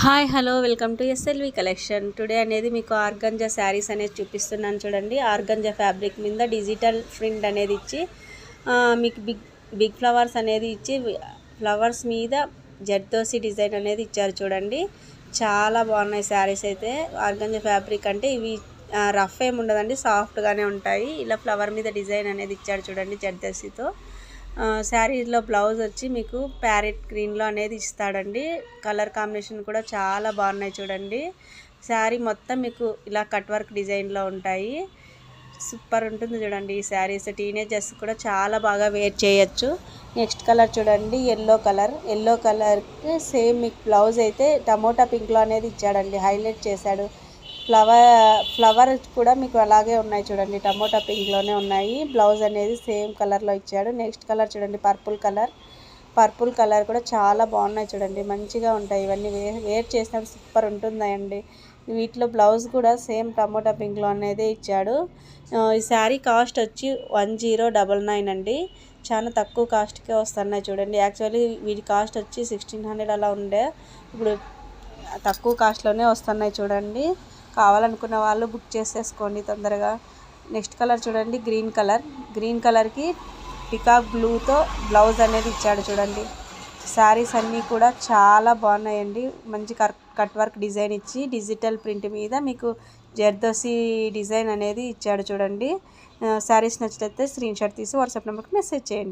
Hi hello welcome to SLV collection. Today అనేది మీకు organza saris అనేది చూపిస్తున్నాను చూడండి. ఆర్గంజా ఫ్యాబ్రిక్ మీద డిజిటల్ ప్రింట్ అనేది ఇచ్చి మీకు బిగ్ ఫ్లవర్స్ అనేది ఇచ్చి ఫ్లవర్స్ మీద జర్దోసి డిజైన్ అనేది ఇచ్చారు చూడండి. చాలా బాగున్నాయి శారీస్ అయితే. ఆర్గంజా ఫ్యాబ్రిక్ అంటే ఇవి రఫ్ ఏమి ఉండదండి, సాఫ్ట్గానే ఉంటాయి. ఇలా ఫ్లవర్ మీద డిజైన్ అనేది ఇచ్చారు చూడండి జర్దోసితో. శారీలో బ్లౌజ్ వచ్చి మీకు ప్యారెట్ గ్రీన్లో అనేది ఇస్తాడండి. కలర్ కాంబినేషన్ కూడా చాలా బాగున్నాయి చూడండి. శారీ మొత్తం మీకు ఇలా కట్ వర్క్ డిజైన్లో ఉంటాయి. సూపర్ ఉంటుంది చూడండి ఈ శారీస్. టీనేజర్స్ కూడా చాలా బాగా వేర్ చేయొచ్చు. నెక్స్ట్ కలర్ చూడండి, ఎల్లో కలర్కి సేమ్ మీకు బ్లౌజ్ అయితే టమోటా పింక్లో అనేది ఇచ్చాడండి, హైలైట్ చేశాడు. ఫ్లవర్ కూడా మీకు అలాగే ఉన్నాయి చూడండి, టమోటా పింక్లోనే ఉన్నాయి. బ్లౌజ్ అనేది సేమ్ కలర్లో ఇచ్చాడు. నెక్స్ట్ కలర్ చూడండి, పర్పుల్ కలర్ కూడా చాలా బాగున్నాయి చూడండి, మంచిగా ఉంటాయి. ఇవన్నీ వేర్ చేసినప్పుడు సూపర్ ఉంటుందండి. వీటిలో బ్లౌజ్ కూడా సేమ్ టమోటా పింక్లో అనేది ఇచ్చాడు. ఈ శారీ కాస్ట్ వచ్చి 1099 అండి. చాలా తక్కువ కాస్ట్కే వస్తున్నాయి చూడండి. యాక్చువల్లీ వీటి కాస్ట్ వచ్చి 1600 అలా ఉండే, ఇప్పుడు తక్కువ కాస్ట్లోనే వస్తున్నాయి చూడండి. కావాలనుకున్న వాళ్ళు బుక్ చేసేసుకోండి తొందరగా. నెక్స్ట్ కలర్ చూడండి, గ్రీన్ కలర్కి పికాక్ బ్లూతో బ్లౌజ్ అనేది ఇచ్చాడు చూడండి. శారీస్ అన్నీ కూడా చాలా బాగున్నాయండి. మంచి కట్ వర్క్ డిజైన్ ఇచ్చి డిజిటల్ ప్రింట్ మీద మీకు జర్దోసి డిజైన్ అనేది ఇచ్చాడు చూడండి. శారీస్ నచ్చితే స్క్రీన్ షాట్ తీసి వాట్సాప్ నెంబర్కి మెసేజ్ చేయండి.